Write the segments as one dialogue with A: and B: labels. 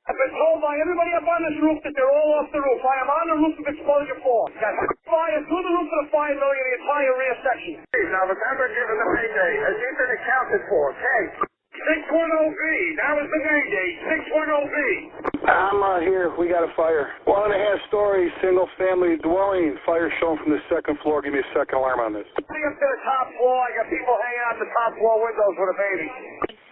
A: I've been told by everybody up on this roof that they're all off the roof. I am on the roof of exposure 4. Got fire through the roof of the fire building in the entire rear section.
B: Now remember, given the payday, has he been accounted for? Okay.
A: 610B. That was the mayday. 610B.
B: I'm here. We got a fire. 1.5-story, single-family dwelling. Fire shown from the second floor. Give me a second alarm on this.
A: Coming up to the top floor. I got people hanging out the top floor windows with a baby.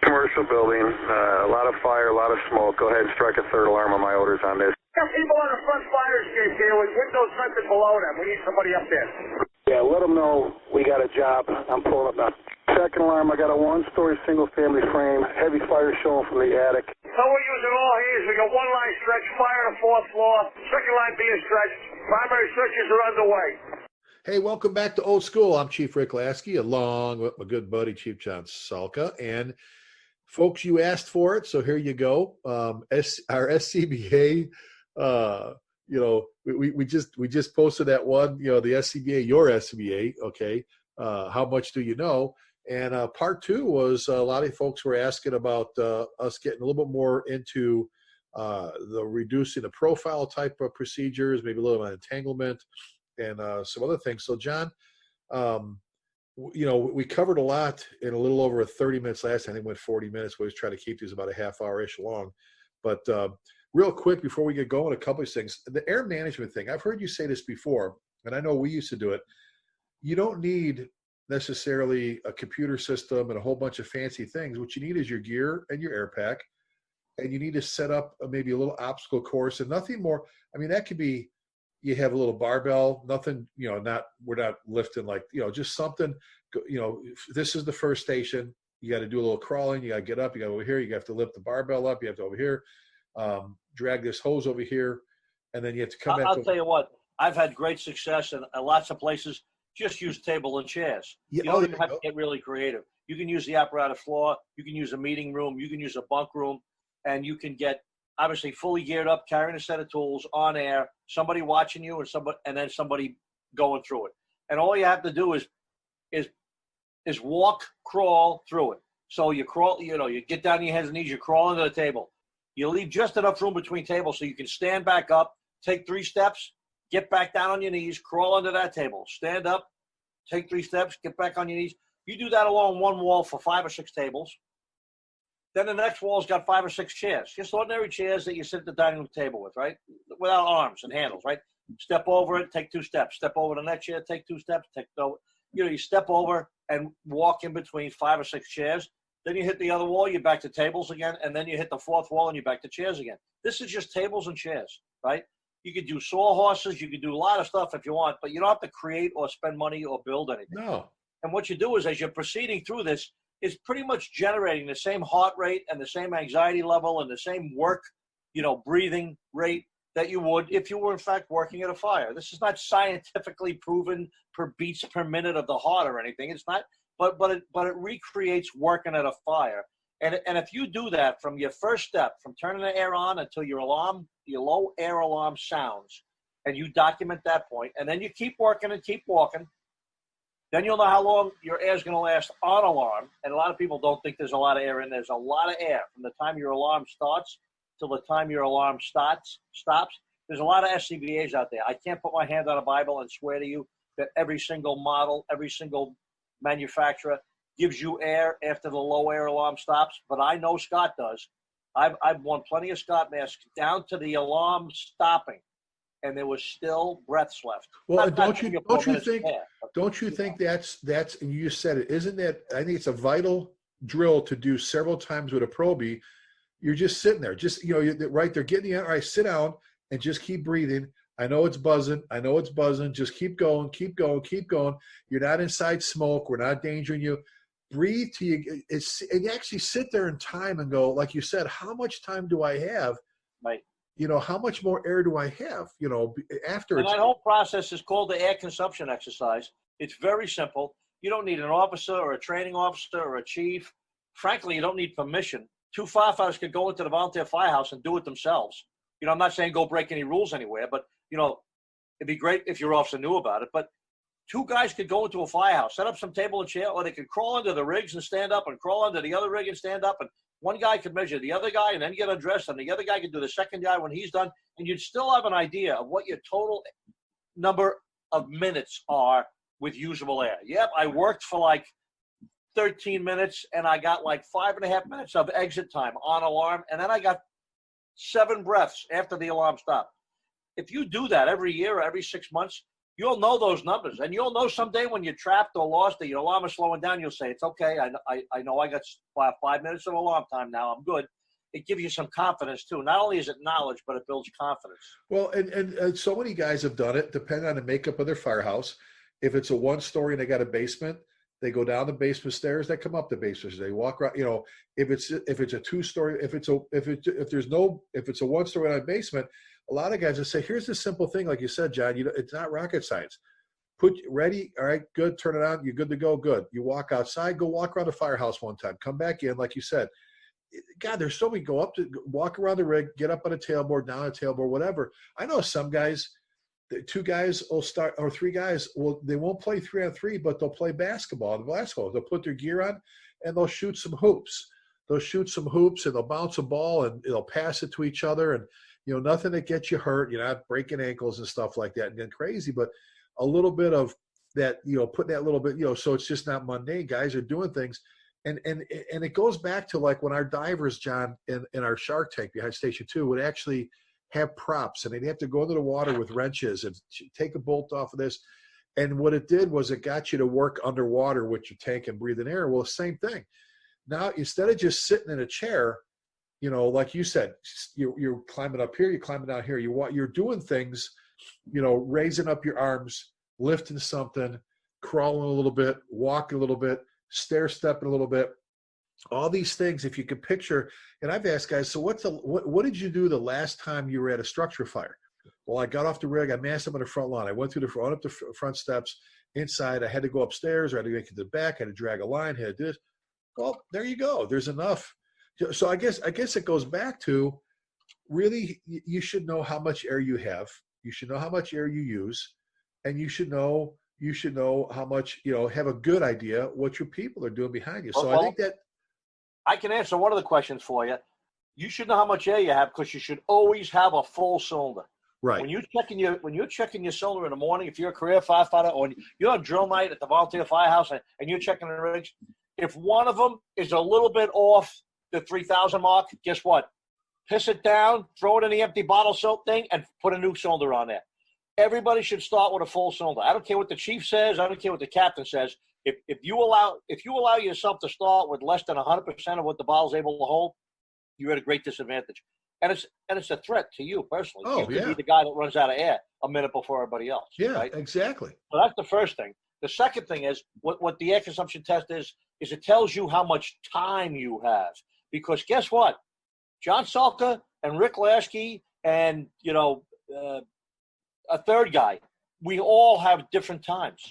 B: Commercial building. A lot of fire, a lot of smoke. Go ahead and strike a third alarm on my orders on this.
A: Got people on the front fire escape here with windows vented below them. We need somebody up there.
B: Yeah, let them know we got a job. I'm pulling up now. Second alarm, I got a 1-story single-family frame. Heavy fire showing from the attic.
A: So we're using all hands. We got one line stretch, fire on the 4th floor, second line being stretched. Primary searches are underway.
C: Hey, welcome back to Old School. I'm Chief Rick Lasky, along with my good buddy Chief John Salka. And folks, you asked for it, so here you go. Our SCBA, we just posted that one. The SCBA, your SCBA. Okay, how much do you know? And part 2 was a lot of folks were asking about us getting a little bit more into the reducing the profile type of procedures, maybe a little bit of entanglement and some other things. So John, we covered a lot in a little over 30 minutes last time. I think we went 40 minutes. We always try to keep these about a half hour-ish long. But real quick, before we get going, a couple of things. The air management thing, I've heard you say this before, and I know we used to do it. You don't need necessarily a computer system and a whole bunch of fancy things. What you need is your gear and your air pack, and you need to set up maybe a little obstacle course and nothing more. I mean, that could be, you have a little barbell, nothing, we're not lifting like, just something, this is the first station. You got to do a little crawling. You got to get up, you got over here. You have to lift the barbell up. You have to over here, drag this hose over here. And then you have to come back.
D: I'll tell you what, I've had great success in lots of places. Just use table and chairs.
C: Yeah,
D: you don't even have to get really creative. You can use the apparatus floor. You can use a meeting room. You can use a bunk room. And you can get, obviously, fully geared up, carrying a set of tools, on air, somebody watching you, and then somebody going through it. And all you have to do is walk, crawl through it. So you crawl, you get down on your hands and knees, you crawl into the table. You leave just enough room between tables so you can stand back up, take 3 steps, get back down on your knees, crawl under that table, stand up, take 3 steps, get back on your knees. You do that along one wall for 5 or 6 tables. Then the next wall's got 5 or 6 chairs, just ordinary chairs that you sit at the dining room table with, right? Without arms and handles, right? Step over it, take 2 steps. Step over the next chair, take 2 steps. You step over and walk in between 5 or 6 chairs. Then you hit the other wall, you're back to tables again, and then you hit the 4th wall and you're back to chairs again. This is just tables and chairs, right? You could do sawhorses, you could do a lot of stuff if you want, but you don't have to create or spend money or build anything.
C: No.
D: And what you do is, as you're proceeding through this, it's pretty much generating the same heart rate and the same anxiety level and the same work, breathing rate that you would if you were in fact working at a fire. This is not scientifically proven per beats per minute of the heart or anything. It's not, but it recreates working at a fire. And if you do that from your first step, from turning the air on until your low air alarm sounds, and you document that point, and then you keep working and keep walking, then you'll know how long your air is going to last on alarm. And a lot of people don't think there's a lot of air in. There's a lot of air from the time your alarm starts till the time your alarm stops. There's a lot of SCBAs out there. I can't put my hand on a Bible and swear to you that every single model, every single manufacturer gives you air after the low air alarm stops, but I know Scott does. I've won plenty of Scott masks down to the alarm stopping, and there was still breaths left.
C: Well, don't you think that's and you just said it, isn't that, I think it's a vital drill to do several times with a Proby. You're just sitting there, right, they're getting you, all right, sit down and just keep breathing. I know it's buzzing. Just keep going. You're not inside smoke. We're not endangering you. Breathe till and actually sit there in time and go, like you said, how much time do I have?
D: Right.
C: How much more air do I have? After.
D: And that whole process is called the air consumption exercise. It's very simple. You don't need an officer or a training officer or a chief. Frankly, you don't need permission. 2 firefighters could go into the volunteer firehouse and do it themselves. I'm not saying go break any rules anywhere, but it'd be great if your officer knew about it. But two guys could go into a firehouse, set up some table and chair, or they could crawl under the rigs and stand up, and crawl under the other rig and stand up, and one guy could measure the other guy and then get undressed, and the other guy could do the second guy when he's done, and you'd still have an idea of what your total number of minutes are with usable air. Yep, I worked for like 13 minutes, and I got like 5.5 minutes of exit time on alarm, and then I got 7 breaths after the alarm stopped. If you do that every year or every 6 months, you'll know those numbers, and you'll know someday when you're trapped or lost or your alarm is slowing down, you'll say, it's okay, I know I got 5 minutes of alarm time now, I'm good. It gives you some confidence, too. Not only is it knowledge, but it builds confidence.
C: Well, and so many guys have done it, depending on the makeup of their firehouse. If it's a 1-story and they got a basement, they go down the basement stairs, they come up the basement stairs, they walk around, if it's a 2-story, if it's a 1-story and a basement, a lot of guys will say, here's the simple thing, like you said, John, it's not rocket science. Put ready, all right, good, turn it on, you're good to go, good. You walk outside, go walk around the firehouse one time, come back in, like you said. God, there's so many, walk around the rig, get up on a tailboard, down a tailboard, whatever. I know some guys, 2 guys will start, or 3 guys, they won't play 3-on-3, but they'll play basketball. They'll put their gear on and they'll shoot some hoops. They'll shoot some hoops and they'll bounce a ball and they'll pass it to each other. And, nothing that gets you hurt. You're not breaking ankles and stuff like that and getting crazy, but a little bit of that, putting that little bit, so it's just not mundane. Guys are doing things. And it goes back to like when our divers, John, in our Shark Tank behind Station 2 would actually have props, and they'd have to go into the water with wrenches and take a bolt off of this. And what it did was it got you to work underwater with your tank and breathing air. Well, same thing. Now, instead of just sitting in a chair, like you said, you're climbing up here, you're climbing down here, you're doing things, raising up your arms, lifting something, crawling a little bit, walking a little bit, stair-stepping a little bit. All these things, if you could picture, and I've asked guys, so what did you do the last time you were at a structure fire? Well, I got off the rig, I massed up on the front lawn, I went up the front steps, inside, I had to go upstairs, or I had to get to the back, I had to drag a line, had to do this. Well, there you go, there's enough. So I guess it goes back to, really, you should know how much air you have, you should know how much air you use, and you should know how much, have a good idea what your people are doing behind you. So I think that
D: I can answer one of the questions for you. You should know how much air you have, because you should always have a full cylinder.
C: Right.
D: When you're checking your cylinder in the morning, if you're a career firefighter or you're on drill night at the volunteer firehouse and you're checking the rigs, if one of them is a little bit off the 3,000 mark, guess what? Piss it down, throw it in the empty bottle soap thing, and put a new cylinder on there. Everybody should start with a full cylinder. I don't care what the chief says. I don't care what the captain says. If you allow yourself to start with less than 100% of what the bottle's able to hold, you're at a great disadvantage. And it's a threat to you personally.
C: Oh,
D: you could be the guy that runs out of air a minute before everybody else.
C: Yeah,
D: right?
C: exactly.
D: So that's the first thing. The second thing is what the air consumption test is it tells you how much time you have. Because guess what? John Salka and Rick Lasky and a third guy, we all have different times.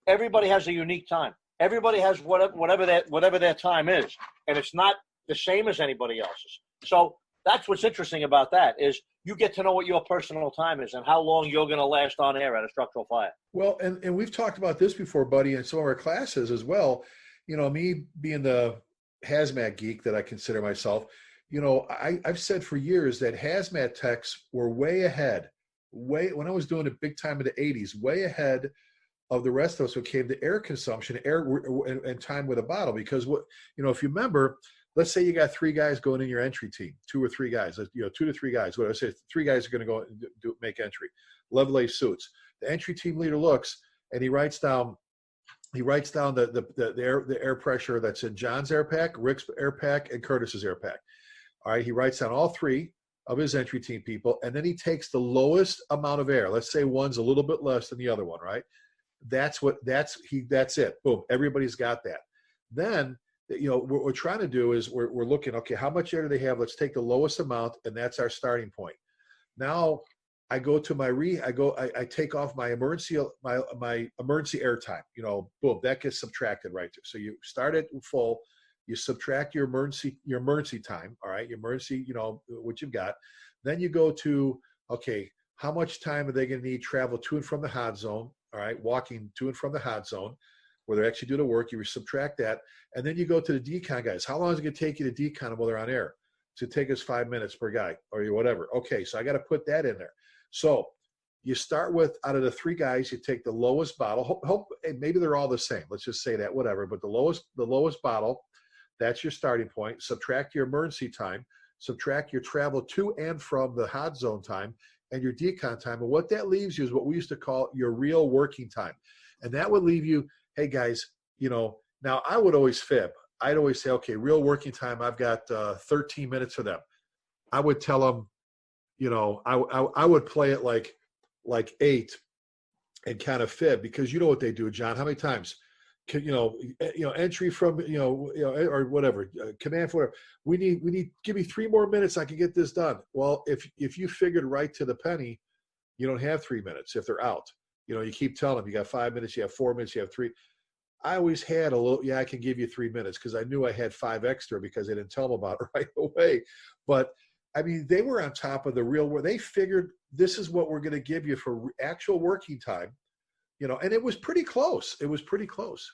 D: Everybody has a unique time. Everybody has whatever their time is, and it's not the same as anybody else's. So that's what's interesting about that is you get to know what your personal time is and how long you're going to last on air at a structural fire.
C: Well, and we've talked about this before, buddy, in some of our classes as well. Me being the hazmat geek that I consider myself, I've said for years that hazmat techs were way ahead, when I was doing it big time in the 80s, way ahead of the rest of us when it came to air consumption, and time with a bottle. Because if you remember, let's say you got 3 guys going in your entry team, 2 or 3 guys, 2 to 3 guys. What I say, 3 guys are going to go and make entry, level A suits. The entry team leader looks and he writes down the air pressure that's in John's air pack, Rick's air pack, and Curtis's air pack. All right, he writes down all 3 of his entry team people, and then he takes the lowest amount of air. Let's say one's a little bit less than the other one, right? That's it. Boom, everybody's got that. Then, what we're trying to do is we're looking, okay, how much air do they have? Let's take the lowest amount, and that's our starting point. Now, I go to I take off my emergency air time. Boom, that gets subtracted right there. So you start at full, you subtract your emergency time, all right, your emergency, what you've got. Then you go to, okay, how much time are they going to need travel to and from the hot zone? all right, walking to and from the hot zone, where they actually do the work. You subtract that, and then you go to the decon guys. How long is it going to take you to decon them while they're on air? To take us 5 minutes per guy or whatever. Okay, so I got to put that in there. So you start with, out of the 3 guys, you take the lowest bottle. Maybe they're all the same. Let's just say that, whatever. But the lowest bottle, that's your starting point. Subtract your emergency time. Subtract your travel to and from the hot zone time and your decon time. And what that leaves you is what we used to call your real working time. And that would leave you, hey guys, now I would always fib. I'd always say, okay, real working time, I've got 13 minutes for them. I would tell them, I would play it like 8 and kind of fib, because you know what they do, John. How many times? Entry from, or whatever, command for whatever. We need, give me 3 more minutes. I can get this done. Well, if you figured right to the penny, you don't have 3 minutes if they're out. You keep telling them you got 5 minutes, you have 4 minutes, you have 3. I always had a little, I can give you 3 minutes, because I knew I had 5 extra because they didn't tell them about it right away. But I mean, they were on top of the real world. They figured this is what we're going to give you for actual working time, and it was pretty close. It was pretty close.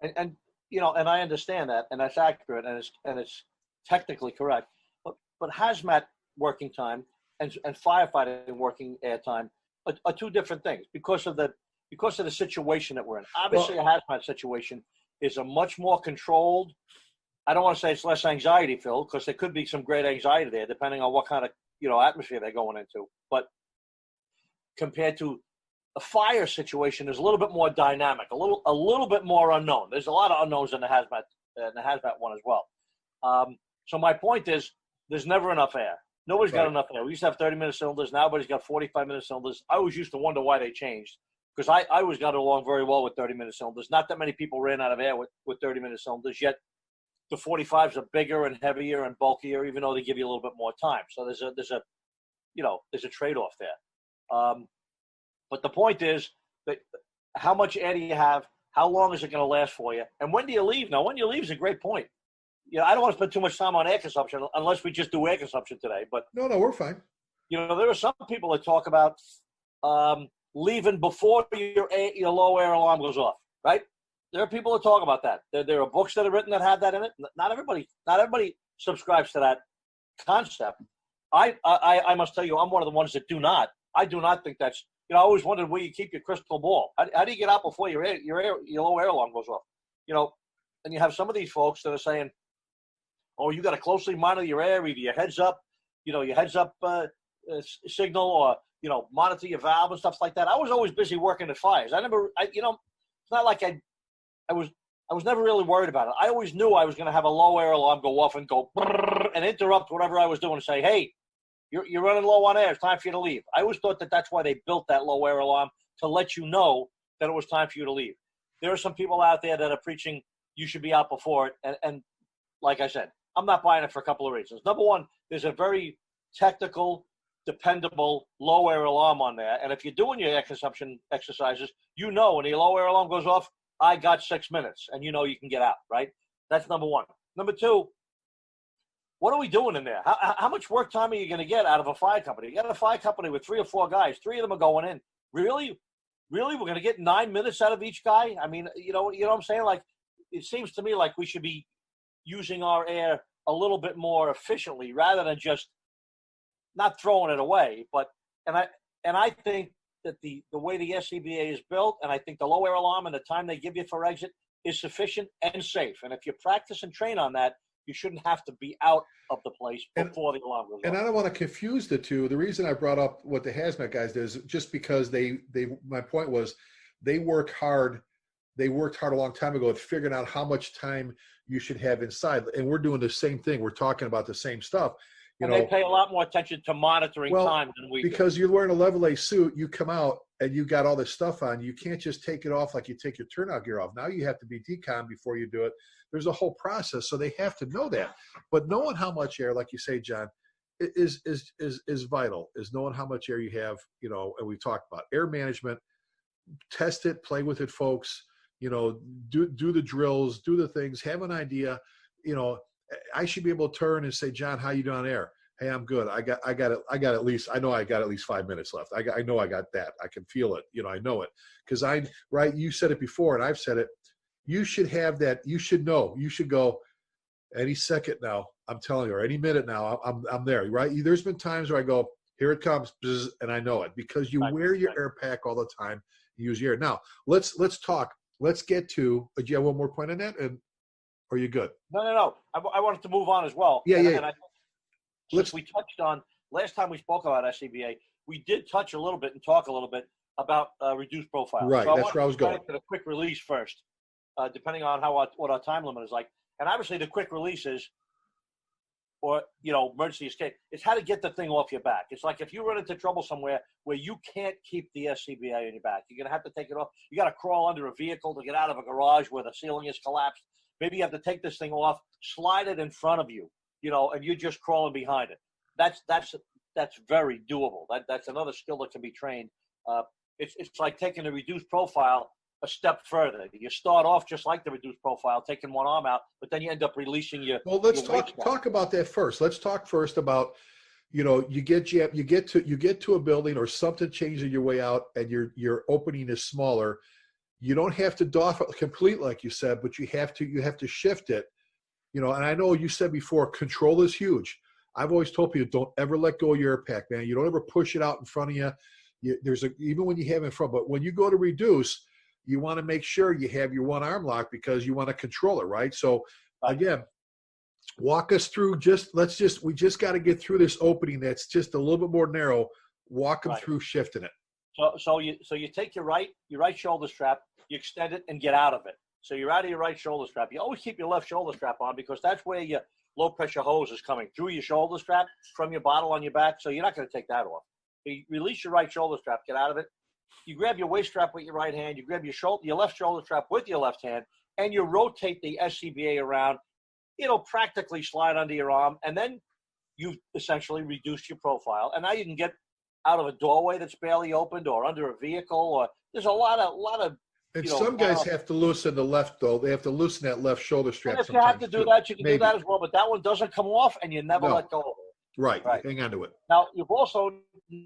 D: And I understand that, and that's accurate, and it's technically correct. But hazmat working time and firefighting working air time are 2 different things because of the situation that we're in. Obviously, a hazmat situation is a much more controlled. I don't want to say it's less anxiety filled, because there could be some great anxiety there, depending on what kind of atmosphere they're going into. But compared to a fire situation, is a little bit more dynamic, a little bit more unknown. There's a lot of unknowns in the hazmat one as well. So my point is, there's never enough air. Nobody's got enough air. We used to have 30-minute cylinders. Now everybody's got 45-minute cylinders. I always used to wonder why they changed, because I always got along very well with 30-minute cylinders. Not that many people ran out of air with 30-minute cylinders, yet the 45s are bigger and heavier and bulkier, even though they give you a little bit more time. So there's a trade-off there. But the point is that how much air do you have? How long is it going to last for you? And when do you leave? Now, when you leave is a great point. I don't want to spend too much time on air consumption unless we just do air consumption today. But
C: no, we're fine.
D: There are some people that talk about leaving before your low air alarm goes off, right? There are people that talk about that. There are books that are written that have that in it. Not everybody subscribes to that concept. I must tell you, I'm one of the ones that do not. I do not think that's. I always wondered where you keep your crystal ball. How do you get out before your low air alarm goes off? And you have some of these folks that are saying, "Oh, you got to closely monitor your air, either your heads up, your heads up signal, or monitor your valve and stuff like that." I was always busy working at fires. It's not like I was never really worried about it. I always knew I was going to have a low air alarm go off and go and interrupt whatever I was doing and say, "Hey, you're running low on air. It's time for you to leave." I always thought that's why they built that low air alarm, to let you know that it was time for you to leave. There are some people out there that are preaching you should be out before it. And like I said, I'm not buying it for a couple of reasons. Number one, there's a very technical, dependable low air alarm on there. And if you're doing your air consumption exercises, when the low air alarm goes off, I got 6 minutes, and you can get out, right? That's number one. Number two, what are we doing in there? How much work time are you going to get out of a fire company? You got a fire company with 3 or 4 guys. 3 of them are going in. Really? We're going to get 9 minutes out of each guy? I mean, you know what I'm saying? Like, it seems to me like we should be using our air a little bit more efficiently, rather than just not throwing it away. And I think that the way the SCBA is built, and I think the low air alarm and the time they give you for exit is sufficient and safe. And if you practice and train on that, you shouldn't have to be out of the place before the alarm goes off.
C: And I don't want to confuse the two. The reason I brought up what the hazmat guys did is just because my point was they work hard. They worked hard a long time ago at figuring out how much time you should have inside. And we're doing the same thing. We're talking about the same stuff.
D: They pay a lot more attention to monitoring time than we do.
C: Because you're wearing a level A suit, you come out and you got all this stuff on. You can't just take it off like you take your turnout gear off. Now you have to be decon before you do it. There's a whole process, so they have to know that. But knowing how much air, like you say, John, is vital. Is knowing how much air you have. And we talked about air management. Test it, play with it, folks. Do the drills, do the things, have an idea. I should be able to turn and say, "John, how you doing on air?" hey, I'm good. I got at least 5 minutes left. I know I got that. I can feel it. You know, I know it. Because you said it before and I've said it. You should have that. You should know. You should go any second now. I'm telling you, or any minute now, I'm there, right? There's been times where I go, here it comes, and I know it because you wear your air pack all the time. You use your air. Now, let's talk. Let's get to, do you have one more point on that? And are you good?
D: No. I wanted to move on as well.
C: Yeah.
D: And since we touched on, last time we spoke about SCBA, we did touch a little bit and talk a little bit about reduced profile.
C: Right,
D: so
C: that's where I was going.
D: To the quick release first, depending on what our time limit is like. And obviously the quick release is, or, emergency escape, it's how to get the thing off your back. It's like if you run into trouble somewhere where you can't keep the SCBA on your back, you're going to have to take it off. You got to crawl under a vehicle to get out of a garage where the ceiling is collapsed. Maybe you have to take this thing off, slide it in front of you, and you're just crawling behind it. That's very doable. That's another skill that can be trained. It's like taking the reduced profile a step further. You start off just like the reduced profile, taking one arm out, but then you end up releasing your.
C: Well, let's talk about that first. Let's talk first about, you get to a building or something changes your way out, and your opening is smaller. You don't have to doff it complete, like you said, but you have to shift it. And I know you said before, control is huge. I've always told people, don't ever let go of your air pack, man. You don't ever push it out in front of you. Even when you have it in front, but when you go to reduce, you want to make sure you have your one arm lock because you want to control it, right? So again, walk us through. We just got to get through this opening that's just a little bit more narrow. Walk them through shifting it.
D: So you take your right shoulder strap, you extend it and get out of it. So you're out of your right shoulder strap. You always keep your left shoulder strap on because that's where your low pressure hose is coming through your shoulder strap from your bottle on your back. So you're not going to take that off. You release your right shoulder strap, get out of it. You grab your waist strap with your right hand. You grab your left shoulder strap with your left hand, and you rotate the SCBA around. It'll practically slide under your arm, and then you've essentially reduced your profile. And now you can get out of a doorway that's barely opened, or under a vehicle, or there's a lot of.
C: And some guys have to loosen the left, though. They have to loosen that left shoulder strap.
D: And if you have to do that, you can do that as well. But that one doesn't come off, and you never let go of it.
C: Right. Hang on to it.
D: Now, you've also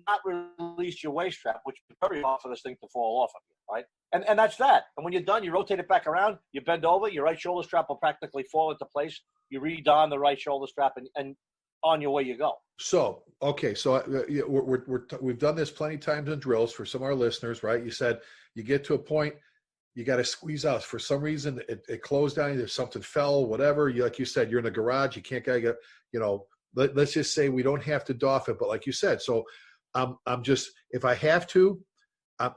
D: not released your waist strap, which is very hard for this thing to fall off of you, right? And that's that. And when you're done, you rotate it back around, you bend over, your right shoulder strap will practically fall into place. You re-don the right shoulder strap, and on your way you go.
C: So, okay. So we've done this plenty of times in drills for some of our listeners, right? You said you get to a point, you got to squeeze out. For some reason, it closed down. There's something fell, whatever. Like you said, you're in a garage. You can't get, let's just say we don't have to doff it, but like you said, so I'm just, if I have to, I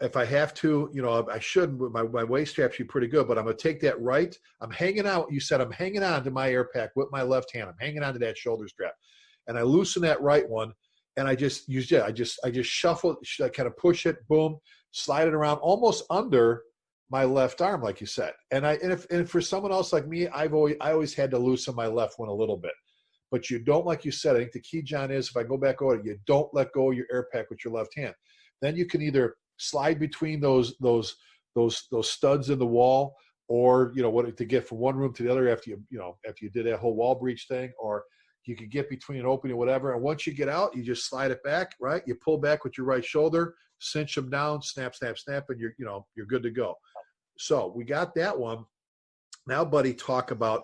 C: shouldn't, my waist strap should be pretty good, but I'm going to take that right. I'm hanging out. You said I'm hanging on to my air pack with my left hand. I'm hanging on to that shoulder strap, and I loosen that right one, and I just shuffle, I kind of push it, boom, slide it around almost under my left arm, like you said. And if for someone else like me, I always had to loosen my left one a little bit. But you don't, like you said, I think the key, John, is if I go back over it, you don't let go of your air pack with your left hand. Then you can either slide between those studs in the wall, or to get from one room to the other after you did that whole wall breach thing, or you could get between an opening or whatever. And once you get out, you just slide it back, right? You pull back with your right shoulder, cinch them down, snap, snap, snap, and you're good to go. So we got that one. Now, buddy, talk about.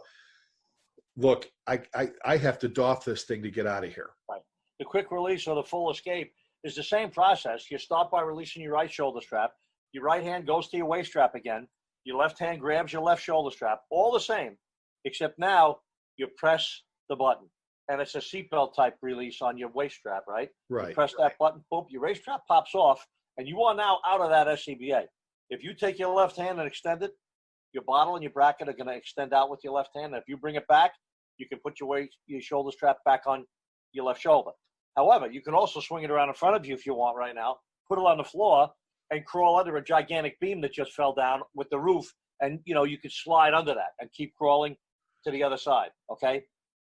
C: Look, I have to doff this thing to get out of here.
D: Right. The quick release or the full escape is the same process. You start by releasing your right shoulder strap. Your right hand goes to your waist strap again. Your left hand grabs your left shoulder strap. All the same, except now you press the button. And it's a seatbelt type release on your waist strap, right?
C: Right.
D: You press that button, boom, your waist strap pops off, and you are now out of that SCBA. If you take your left hand and extend it, your bottle and your bracket are going to extend out with your left hand. And if you bring it back, you can put your shoulder strap back on your left shoulder. However, you can also swing it around in front of you if you want right now, put it on the floor, and crawl under a gigantic beam that just fell down with the roof. And, you could slide under that and keep crawling to the other side, okay?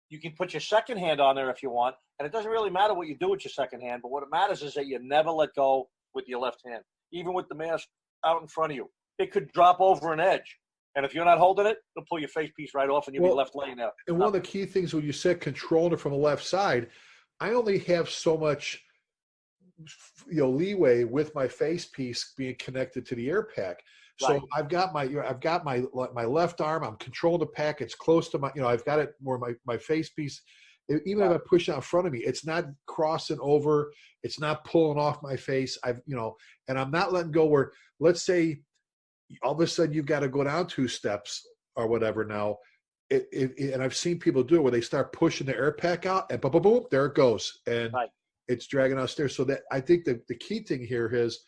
D: You can put your second hand on there if you want. And it doesn't really matter what you do with your second hand, but what it matters is that you never let go with your left hand, even with the mask out in front of you. It could drop over an edge. And if you're not holding it, it'll pull your face piece right off and you'll be left laying there.
C: And one of the key things when you said controlling it from the left side, I only have so much, leeway with my face piece being connected to the air pack. So
D: Right.
C: I've got my left arm. I'm controlling the pack. It's close to my, I've got it where my face piece. Even if I push it out in front of me, it's not crossing over. It's not pulling off my face. And I'm not letting go where, let's say, all of a sudden you've got to go down 2 steps or whatever. Now, and I've seen people do it where they start pushing the air pack out, and boom, boom, boom, there it goes, and it's dragging downstairs. So that I think the key thing here is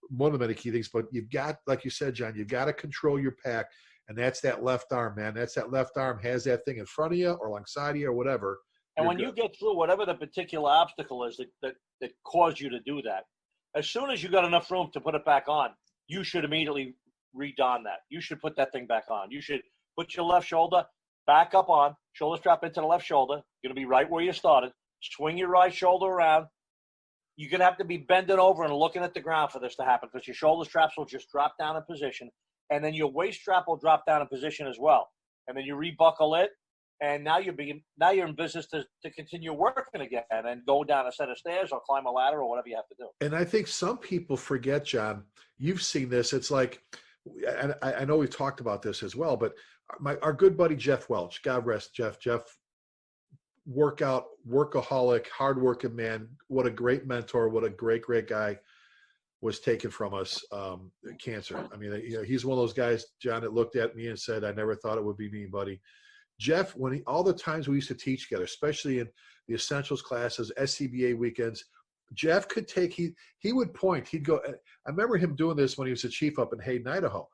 C: one of the many key things, but you've got, like you said, John, you've got to control your pack, and that's that left arm, man. That's that left arm has that thing in front of you or alongside you or whatever.
D: And when you get through whatever the particular obstacle is that caused you to do that, as soon as you got enough room to put it back on, you should immediately redon that. You should put that thing back on. You should put your left shoulder back up on, shoulder strap into the left shoulder. You're going to be right where you started. Swing your right shoulder around. You're going to have to be bending over and looking at the ground for this to happen, because your shoulder straps will just drop down in position, and then your waist strap will drop down in position as well. And then you rebuckle it, and now you're in business to continue working again and go down a set of stairs or climb a ladder or whatever you have to do. And
C: I think some people forget, John, you've seen this. It's like, and I know we've talked about this as well, but our good buddy Jeff Welch, God rest Jeff, workaholic, hardworking man. What a great mentor. What a great guy was taken from us, cancer. I mean, he's one of those guys, John, that looked at me and said, I never thought it would be me, buddy. Jeff, all the times we used to teach together, especially in the essentials classes, SCBA weekends, Jeff could take, he would point, he'd go, I remember him doing this when he was the chief up in Hayden, Idaho.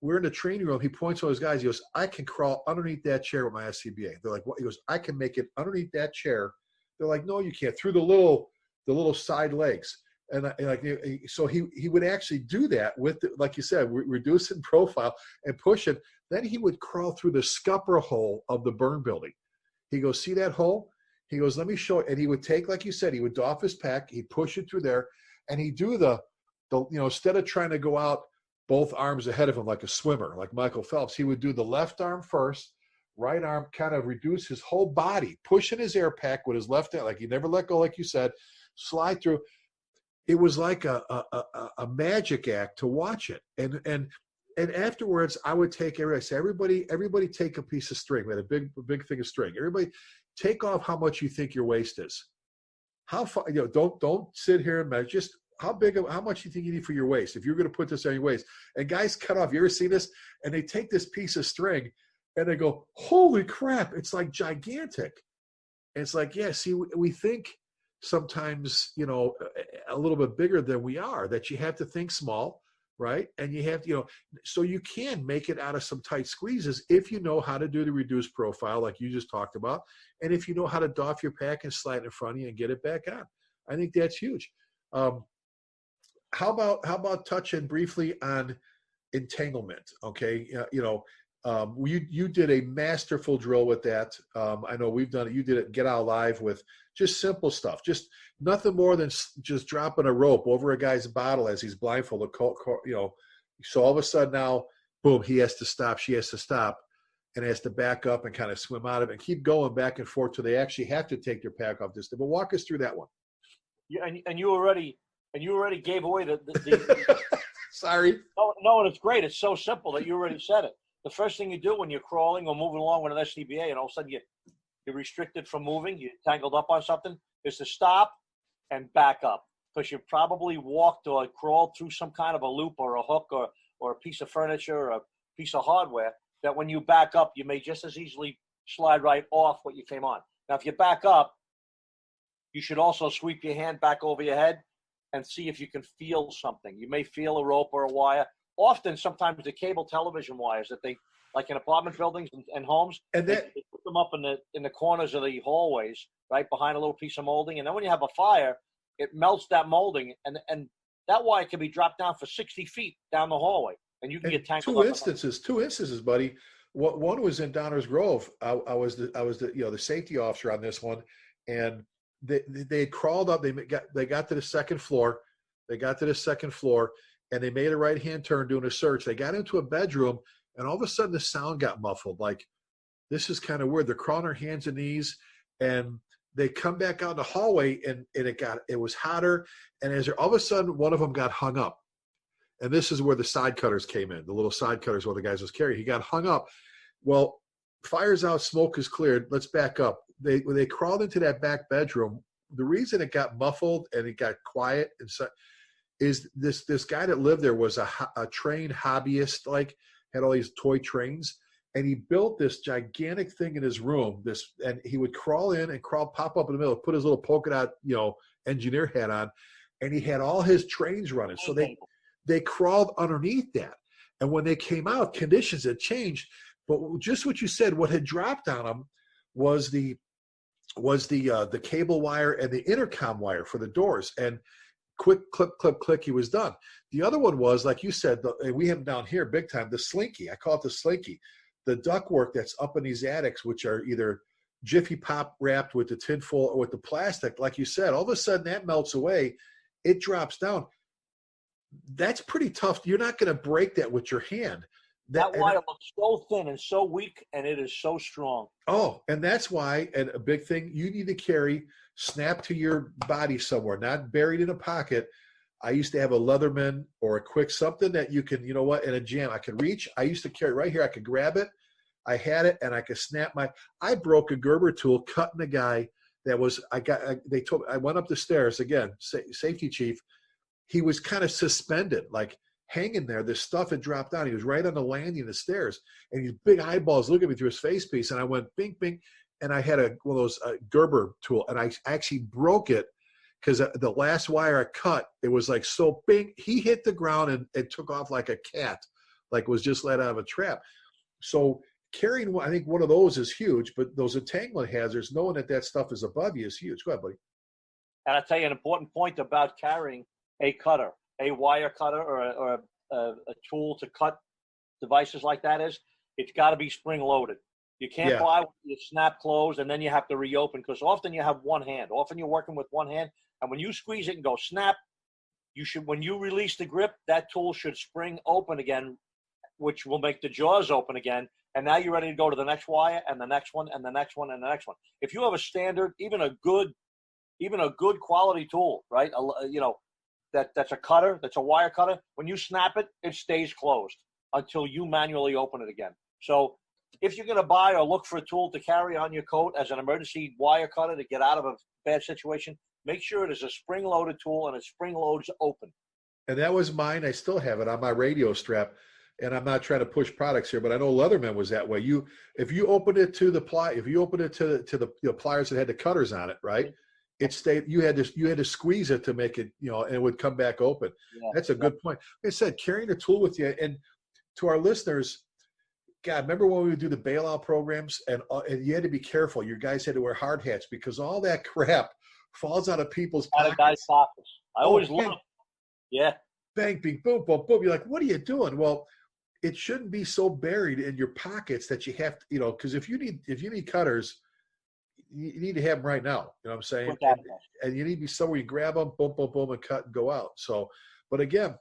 C: We're in the training room. He points to his guys. He goes, I can crawl underneath that chair with my SCBA. They're like, what? He goes, I can make it underneath that chair. They're like, no, you can't, through the little side legs. And so he would actually do that with, like you said, reducing profile and pushing. Then he would crawl through the scupper hole of the burn building. He goes, see that hole? He goes, let me show it. And he would take, like you said, he would doff his pack, he'd push it through there, and he'd do the instead of trying to go out both arms ahead of him like a swimmer, like Michael Phelps, he would do the left arm first, right arm kind of reduce his whole body, pushing his air pack with his left hand, like he never let go, like you said, slide through. It was like a magic act to watch it. And afterwards, I would take everybody take a piece of string. We had a big thing of string. Everybody take off how much you think your waist is. How far, don't sit here and measure, just how much you think you need for your waist. If you're going to put this on your waist, and guys cut off, you ever see this? And they take this piece of string and they go, holy crap, it's like gigantic. And it's like, yeah, see, we think sometimes, a little bit bigger than we are, that you have to think small, right? And you have to, so you can make it out of some tight squeezes if you know how to do the reduced profile, like you just talked about. And if you know how to doff your pack and slide it in front of you and get it back on. I think that's huge. How about touching briefly on entanglement? Okay. You did a masterful drill with that. I know we've done it. You did it, Get Out Live, with just simple stuff, just nothing more than just dropping a rope over a guy's bottle as he's blindfolded. So all of a sudden now, boom, he has to stop. She has to stop and has to back up and kind of swim out of it and keep going back and forth till they actually have to take their pack off this thing. But walk us through that one.
D: Yeah, and you already gave away the
C: Sorry.
D: No, and it's great. It's so simple that you already said it. The first thing you do when you're crawling or moving along with an SCBA and all of a sudden you're restricted from moving, you're tangled up on something, is to stop and back up, because you probably walked or crawled through some kind of a loop or a hook or a piece of furniture or a piece of hardware that when you back up, you may just as easily slide right off what you came on. Now, if you back up, you should also sweep your hand back over your head and see if you can feel something. You may feel a rope or a wire. Often, sometimes the cable television wires that they, like in apartment buildings and homes, and they put them up in the corners of the hallways, right behind a little piece of molding. And then when you have a fire, it melts that molding, and that wire can be dropped down for 60 feet down the hallway, and you can get tangled up.
C: Two instances, buddy. One was in Downers Grove. I was the safety officer on this one, and they had crawled up. They got to the second floor. And they made a right-hand turn doing a search. They got into a bedroom, and all of a sudden the sound got muffled. Like, this is kind of weird. They're crawling on their hands and knees, and They come back out in the hallway, and it was hotter. And all of a sudden, one of them got hung up. And this is where the side cutters came in, the little side cutters where the guys was carrying. He got hung up. Well, fire's out, smoke is cleared. Let's back up. When they crawled into that back bedroom, the reason it got muffled and it got quiet is this guy that lived there was a trained hobbyist, like had all these toy trains, and he built this gigantic thing in his room. And he would crawl in and pop up in the middle, put his little polka dot, engineer hat on, and he had all his trains running. So they crawled underneath that, and when they came out, conditions had changed. But just what you said, what had dropped on them was the cable wire and the intercom wire for the doors, and quick, clip, clip, click, he was done. The other one was, like you said, and we have them down here big time, the slinky. I call it the slinky. The ductwork that's up in these attics, which are either Jiffy Pop wrapped with the tinfoil or with the plastic, like you said, all of a sudden that melts away, it drops down. That's pretty tough. You're not going to break that with your hand.
D: That wire looks so thin and so weak, and it is so strong.
C: Oh, and that's why, and a big thing, you need to carry, snap to your body somewhere, not buried in a pocket. I used to have a Leatherman or a quick something that you can, in a jam, I could reach. I used to carry right here. I could grab it. I had it, and I could snap I broke a Gerber tool cutting a guy that was, I went up the stairs, again, safety chief. He was kind of suspended, like hanging there. This stuff had dropped down. He was right on the landing of the stairs, and his big eyeballs looking at me through his face piece. And I went bing, bing. And I had one of those Gerber tool, and I actually broke it because the last wire I cut, it was like so bing. He hit the ground and it took off like a cat, like was just let out of a trap. So carrying, I think one of those is huge, but those entanglement hazards, knowing that stuff is above you is huge. Go ahead, buddy.
D: And I'll tell you an important point about carrying a cutter, a wire cutter, or a tool to cut devices like that is, it's got to be spring loaded. You can't buy your snap closed and then you have to reopen, because often you have one hand. Often you're working with one hand, and when you squeeze it and go snap, when you release the grip, that tool should spring open again, which will make the jaws open again. And now you're ready to go to the next wire and the next one and the next one and the next one. If you have a standard, even a good quality tool, right? That's a cutter, that's a wire cutter. When you snap it, it stays closed until you manually open it again. So if you're going to buy or look for a tool to carry on your coat as an emergency wire cutter to get out of a bad situation, make sure it is a spring-loaded tool and it spring loads open.
C: And that was mine. I still have it on my radio strap. And I'm not trying to push products here, but I know Leatherman was that way. If you open it to the the pliers that had the cutters on it, right? It stayed. You had to squeeze it to make it, and it would come back open. Yeah, that's a good point. Like I said, carrying a tool with you, and to our listeners, God, remember when we would do the bailout programs, and you had to be careful. Your guys had to wear hard hats because all that crap falls out of people's pockets.
D: Guys' pockets. I always love. Yeah.
C: Bang, bing, boom, boom, boom. You're like, what are you doing? Well, it shouldn't be so buried in your pockets that you have to, because if you need cutters, you need to have them right now. You know what I'm saying? And you need to be somewhere you grab them, boom, boom, boom, and cut and go out. So, but again,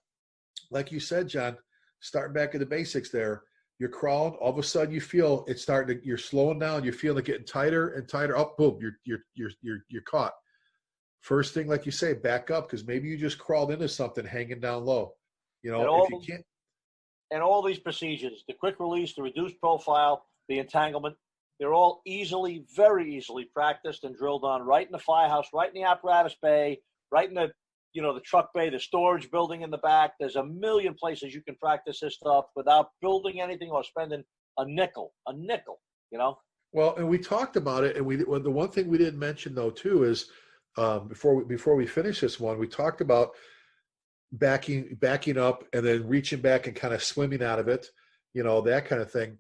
C: like you said, John, starting back at the basics there, you're crawling, all of a sudden you feel it's you're slowing down, you're feeling it getting tighter and tighter. Up, boom, you're caught. First thing, like you say, back up, because maybe you just crawled into something hanging down low. If you can't.
D: And all these procedures, the quick release, the reduced profile, the entanglement, they're all very easily practiced and drilled on right in the firehouse, right in the apparatus bay, right in the, the truck bay, the storage building in the back. There's a million places you can practice this stuff without building anything or spending a nickel. Well,
C: and we talked about it, and the one thing we didn't mention though too is before we finish this one, we talked about backing up and then reaching back and kind of swimming out of it, that kind of thing.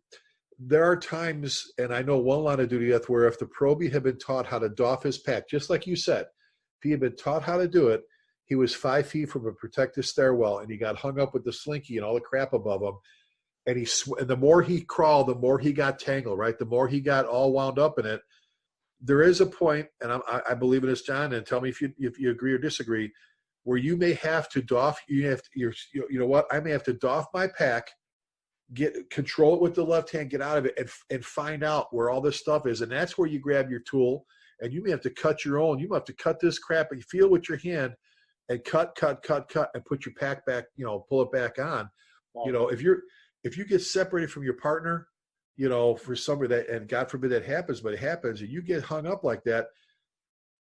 C: There are times, and I know one line of duty death where if the probie had been taught how to doff his pack, just like you said, if he had been taught how to do it, he was 5 feet from a protective stairwell and he got hung up with the slinky and all the crap above him. And the more he crawled, the more he got tangled, right? The more he got all wound up in it. There is a point, and I believe in this, John, and tell me if you agree or disagree, where you may have to doff. I may have to doff my pack, control it with the left hand, get out of it, and find out where all this stuff is, and that's where you grab your tool and you may have to cut your own. You might have to cut this crap and feel with your hand and cut, and put your pack back, pull it back on.
D: Wow.
C: If you get separated from your partner, for somebody that, and God forbid that happens, but it happens, and you get hung up like that.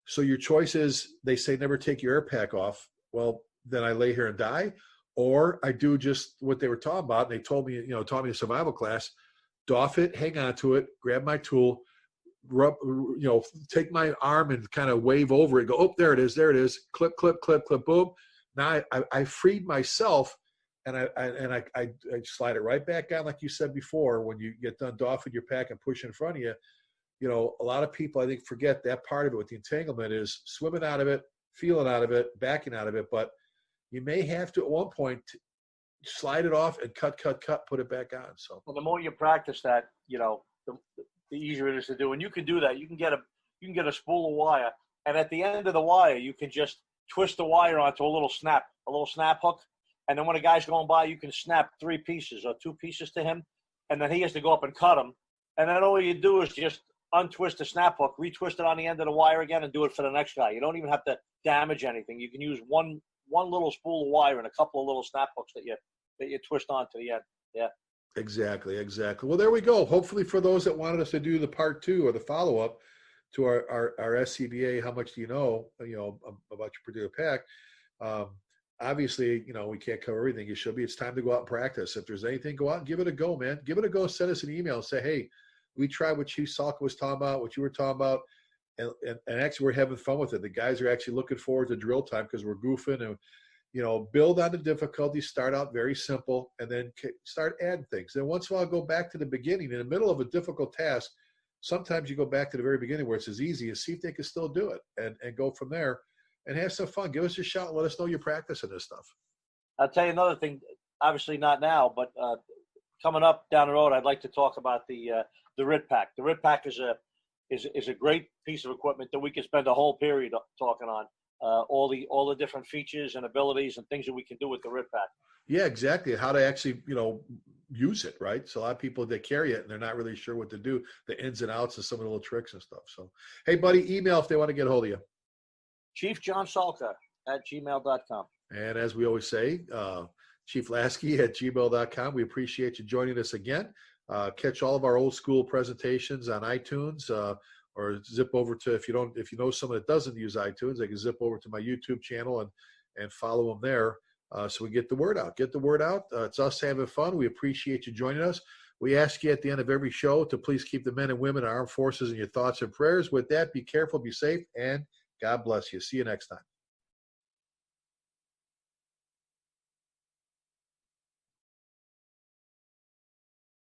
C: So your choice is, they say, never take your air pack off. Well, then I lay here and die, or I do just what they were talking about. And they told me, taught me a survival class, doff it, hang on to it, grab my tool, rub, take my arm and kind of wave over it, go, oh, there it is, clip, boom. Now I freed myself, and I slide it right back on, like you said before, when you get done doffing your pack and push in front of you. A lot of people, I think, forget that part of it with the entanglement is swimming out of it, feeling out of it, backing out of it. But you may have to, at one point, slide it off and cut, put it back on. So,
D: well, the more you practice that, the easier it is to do. And you can do that. You can get a spool of wire, and at the end of the wire, you can just twist the wire onto a little snap hook. And then when a guy's going by, you can snap 3 pieces or 2 pieces to him, and then he has to go up and cut them. And then all you do is just untwist the snap hook, retwist it on the end of the wire again, and do it for the next guy. You don't even have to damage anything. You can use one little spool of wire and a couple of little snap hooks that you twist on to the end. Yeah. Exactly.
C: Well, there we go. Hopefully, for those that wanted us to do the part 2 or the follow-up to our SCBA, how much do you know about your particular pack? Obviously, we can't cover everything. It's time to go out and practice. If there's anything, go out and give it a go, man. Give it a go. Send us an email and say, hey, we tried what Chief Salka was talking about, what you were talking about, and actually we're having fun with it. The guys are actually looking forward to drill time because we're goofing and, build on the difficulty, start out very simple, and then start adding things. And once in a while, go back to the beginning. In the middle of a difficult task, sometimes you go back to the very beginning where it's as easy, and see if they can still do it, and go from there and have some fun. Give us a shot. Let us know you're practicing this stuff.
D: I'll tell you another thing, obviously not now, but coming up down the road, I'd like to talk about the RIT pack. The RIT pack is a great piece of equipment that we can spend a whole period talking on. All the different features and abilities and things that we can do with the RIT pack.
C: Yeah, exactly. How to actually, use it, right? So a lot of people, they carry it and they're not really sure what to do, the ins and outs of some of the little tricks and stuff. So, hey, buddy, email if they want to get a hold of you.
D: ChiefJohnSalka@gmail.com.
C: And as we always say, Chief Lasky at gmail.com. We appreciate you joining us again. Catch all of our old school presentations on iTunes, or zip over to, if you know someone that doesn't use iTunes, they can zip over to my YouTube channel and follow them there. So we get the word out. It's us having fun. We appreciate you joining us. We ask you at the end of every show to please keep the men and women in our armed forces in your thoughts and prayers. With that, be careful, be safe, and God bless you. See you next time.